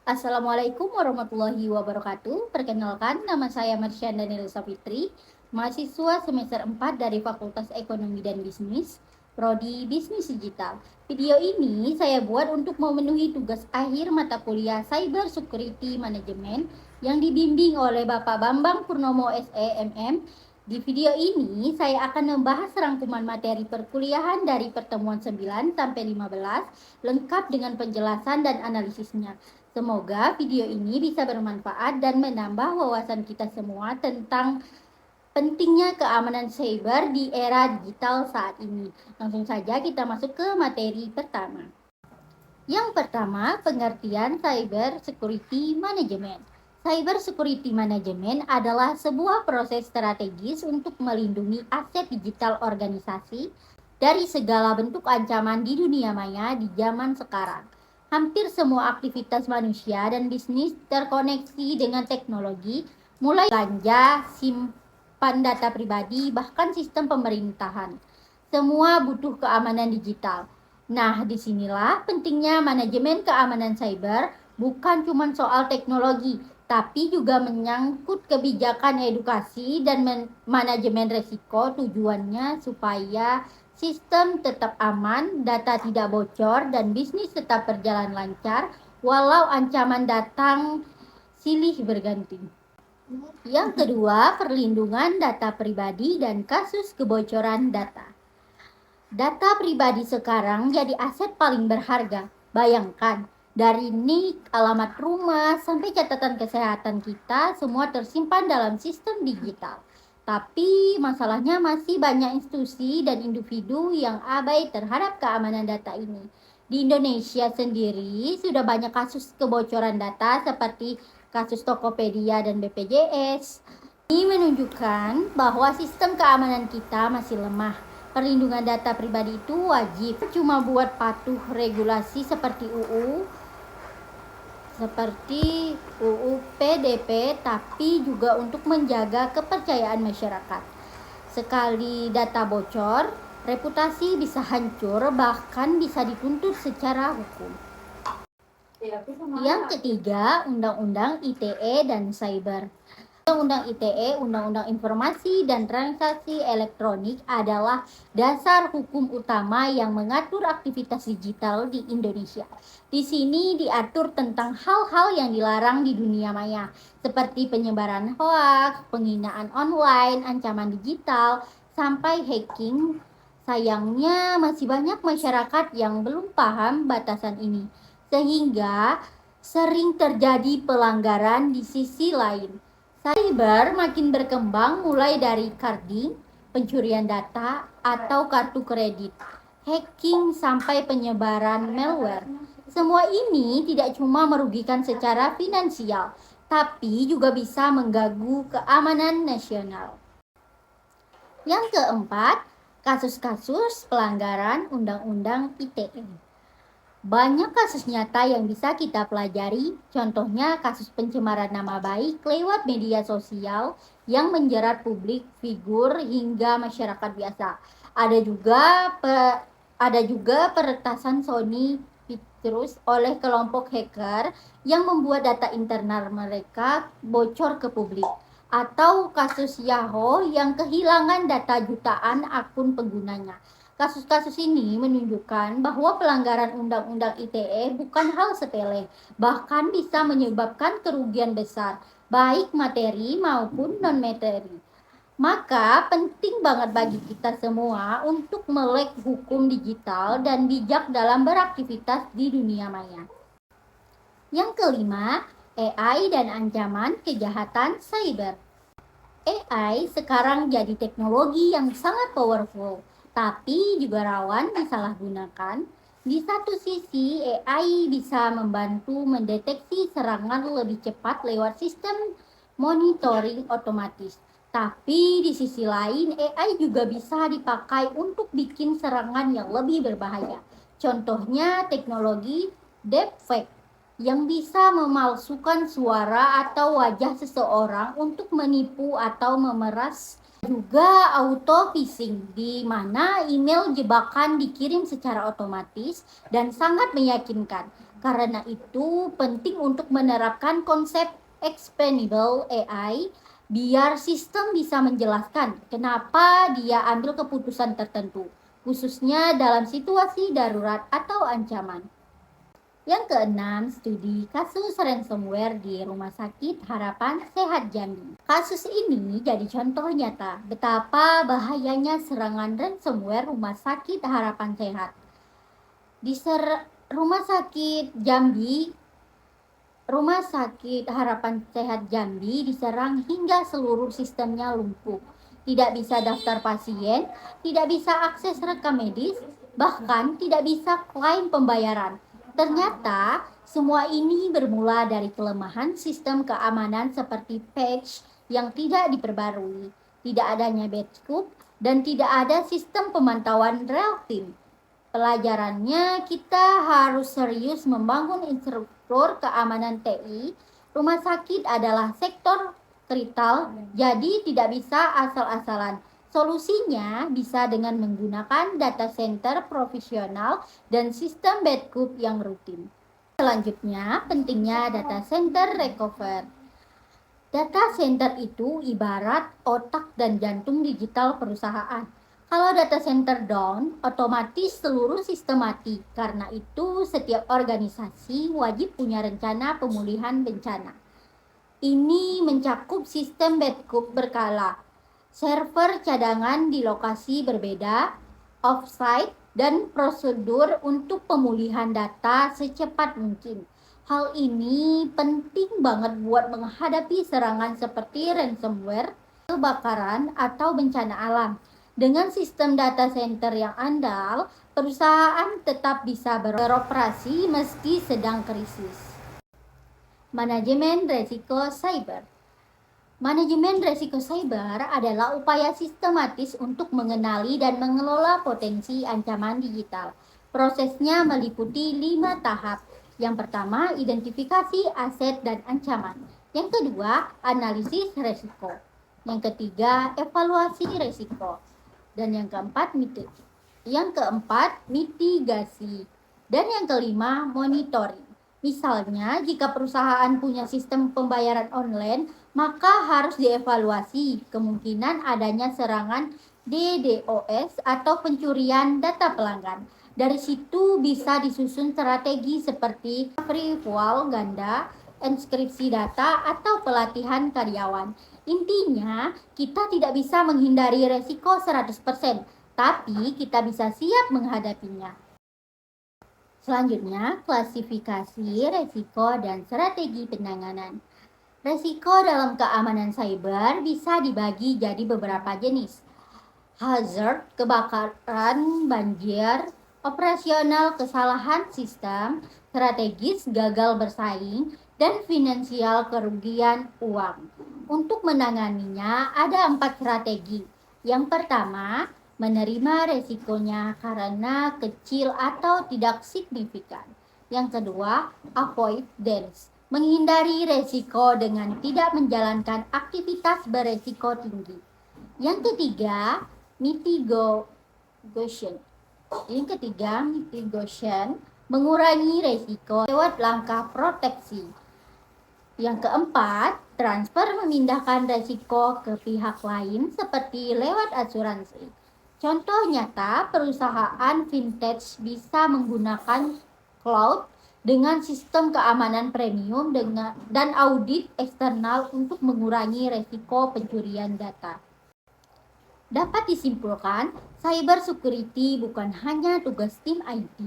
Assalamualaikum warahmatullahi wabarakatuh. Perkenalkan, nama saya Marsyan Daniel Safitri, mahasiswa semester 4 dari Fakultas Ekonomi dan Bisnis, Prodi Bisnis Digital. Video ini saya buat untuk memenuhi tugas akhir mata kuliah Cyber Security Management yang dibimbing oleh Bapak Bambang Purnomo SEMM. Di video ini saya akan membahas rangkuman materi perkuliahan dari pertemuan 9 sampai 15 lengkap dengan penjelasan dan analisisnya. Semoga video ini bisa bermanfaat dan menambah wawasan kita semua tentang pentingnya keamanan cyber di era digital saat ini. Langsung saja kita masuk ke materi pertama. Yang pertama, pengertian Cyber Security Management. Cyber Security Management adalah sebuah proses strategis untuk melindungi aset digital organisasi dari segala bentuk ancaman di dunia maya di zaman sekarang. Hampir semua aktivitas manusia dan bisnis terkoneksi dengan teknologi, mulai belanja, simpan data pribadi, bahkan sistem pemerintahan. Semua butuh keamanan digital. Nah, disinilah pentingnya manajemen keamanan cyber, bukan cuma soal teknologi, tapi juga menyangkut kebijakan edukasi dan manajemen resiko. Tujuannya supaya sistem tetap aman, data tidak bocor, dan bisnis tetap berjalan lancar walau ancaman datang silih berganti. Yang kedua, perlindungan data pribadi dan kasus kebocoran data. Data pribadi sekarang jadi aset paling berharga. Bayangkan, dari nik, alamat rumah, sampai catatan kesehatan kita, semua tersimpan dalam sistem digital. Tapi masalahnya masih banyak institusi dan individu yang abai terhadap keamanan data ini. Di Indonesia sendiri sudah banyak kasus kebocoran data seperti kasus Tokopedia dan BPJS. Ini menunjukkan bahwa sistem keamanan kita masih lemah. Perlindungan data pribadi itu wajib, cuma buat patuh regulasi seperti UU PDP, tapi juga untuk menjaga kepercayaan masyarakat. Sekali data bocor, reputasi bisa hancur, bahkan bisa dituntut secara hukum. Yang ketiga, Undang-Undang ITE dan Cyber. Undang-Undang ITE, Undang-Undang Informasi dan Transaksi Elektronik adalah dasar hukum utama yang mengatur aktivitas digital di Indonesia. Di sini diatur tentang hal-hal yang dilarang di dunia maya, seperti penyebaran hoaks, penghinaan online, ancaman digital, sampai hacking. Sayangnya masih banyak masyarakat yang belum paham batasan ini, sehingga sering terjadi pelanggaran di sisi lain. Cyber makin berkembang mulai dari carding, pencurian data, atau kartu kredit, hacking, sampai penyebaran malware. Semua ini tidak cuma merugikan secara finansial, tapi juga bisa mengganggu keamanan nasional. Yang keempat, kasus-kasus pelanggaran Undang-Undang ITE. Banyak kasus nyata yang bisa kita pelajari, contohnya kasus pencemaran nama baik lewat media sosial yang menjerat publik, figur, hingga masyarakat biasa. Ada juga peretasan Sony Pictures oleh kelompok hacker yang membuat data internal mereka bocor ke publik. Atau kasus Yahoo yang kehilangan data jutaan akun penggunanya. Kasus-kasus ini menunjukkan bahwa pelanggaran Undang-Undang ITE bukan hal sepele, bahkan bisa menyebabkan kerugian besar, baik materi maupun non-materi. Maka penting banget bagi kita semua untuk melek hukum digital dan bijak dalam beraktivitas di dunia maya. Yang kelima, AI dan ancaman kejahatan cyber. AI sekarang jadi teknologi yang sangat powerful, tapi juga rawan disalahgunakan. Di satu sisi, AI bisa membantu mendeteksi serangan lebih cepat lewat sistem monitoring otomatis. Tapi di sisi lain, AI juga bisa dipakai untuk bikin serangan yang lebih berbahaya. Contohnya teknologi deepfake yang bisa memalsukan suara atau wajah seseorang untuk menipu atau memeras. Juga auto phishing, di mana email jebakan dikirim secara otomatis dan sangat meyakinkan. Karena itu penting untuk menerapkan konsep explainable AI biar sistem bisa menjelaskan kenapa dia ambil keputusan tertentu, khususnya dalam situasi darurat atau ancaman. Yang keenam, studi kasus ransomware di Rumah Sakit Harapan Sehat Jambi. Kasus ini jadi contoh nyata betapa bahayanya serangan ransomware Rumah Sakit Harapan Sehat. Di Rumah Sakit Jambi, Rumah Sakit Harapan Sehat Jambi diserang hingga seluruh sistemnya lumpuh. Tidak bisa daftar pasien, tidak bisa akses rekam medis, bahkan tidak bisa klaim pembayaran. Ternyata semua ini bermula dari kelemahan sistem keamanan seperti patch yang tidak diperbarui, tidak adanya backup, dan tidak ada sistem pemantauan real time. Pelajarannya, kita harus serius membangun infrastruktur keamanan TI. Rumah sakit adalah sektor kritikal, jadi tidak bisa asal-asalan. Solusinya bisa dengan menggunakan data center profesional dan sistem backup yang rutin. Selanjutnya, pentingnya data center recover. Data center itu ibarat otak dan jantung digital perusahaan. Kalau data center down, otomatis seluruh sistem mati. Karena itu, setiap organisasi wajib punya rencana pemulihan bencana. Ini mencakup sistem backup berkala, server cadangan di lokasi berbeda, offsite, dan prosedur untuk pemulihan data secepat mungkin. Hal ini penting banget buat menghadapi serangan seperti ransomware, kebakaran, atau bencana alam. Dengan sistem data center yang andal, perusahaan tetap bisa beroperasi meski sedang krisis. Manajemen resiko cyber. Manajemen resiko cyber adalah upaya sistematis untuk mengenali dan mengelola potensi ancaman digital. Prosesnya meliputi 5 tahap. Yang pertama, identifikasi aset dan ancaman. Yang kedua, analisis resiko. Yang ketiga, evaluasi resiko. Dan yang keempat, mitigasi. Dan yang kelima, monitoring. Misalnya, jika perusahaan punya sistem pembayaran online, maka harus dievaluasi kemungkinan adanya serangan DDoS atau pencurian data pelanggan. Dari situ bisa disusun strategi seperti firewall ganda, enkripsi data, atau pelatihan karyawan. Intinya, kita tidak bisa menghindari resiko 100%, tapi kita bisa siap menghadapinya. Selanjutnya, klasifikasi resiko dan strategi penanganan. Resiko dalam keamanan cyber bisa dibagi jadi beberapa jenis. Hazard, kebakaran, banjir, operasional, kesalahan sistem, strategis, gagal bersaing, dan finansial, kerugian uang. Untuk menanganinya ada 4 strategi. Yang pertama, menerima resikonya karena kecil atau tidak signifikan. Yang kedua, avoidance, menghindari resiko dengan tidak menjalankan aktivitas beresiko tinggi. Yang ketiga, mitigation. Mengurangi resiko lewat langkah proteksi. Yang keempat, transfer, memindahkan resiko ke pihak lain seperti lewat asuransi. Contoh nyata, perusahaan vintage bisa menggunakan cloud dengan sistem keamanan premium dan audit eksternal untuk mengurangi resiko pencurian data. Dapat disimpulkan, cyber security bukan hanya tugas tim IT.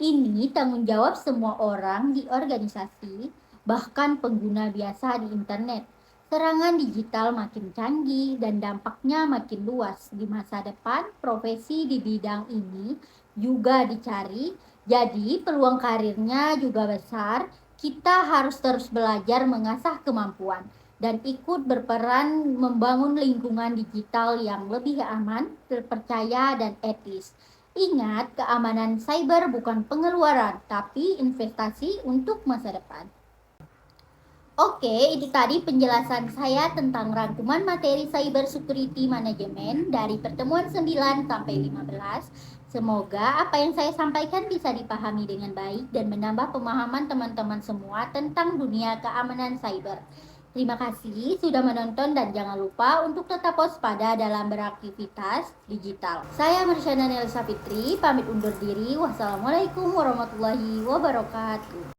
Ini tanggung jawab semua orang di organisasi, bahkan pengguna biasa di internet. Serangan digital makin canggih dan dampaknya makin luas. Di masa depan, profesi di bidang ini juga dicari, jadi peluang karirnya juga besar. Kita harus terus belajar mengasah kemampuan dan ikut berperan membangun lingkungan digital yang lebih aman, terpercaya, dan etis. Ingat, keamanan cyber bukan pengeluaran, tapi investasi untuk masa depan. Oke, itu tadi penjelasan saya tentang rangkuman materi Cyber Security Management dari pertemuan 9 sampai 15. Semoga apa yang saya sampaikan bisa dipahami dengan baik dan menambah pemahaman teman-teman semua tentang dunia keamanan cyber. Terima kasih sudah menonton dan jangan lupa untuk tetap waspada dalam beraktivitas digital. Saya Marsyanda Nelsa Fitri, pamit undur diri. Wassalamualaikum warahmatullahi wabarakatuh.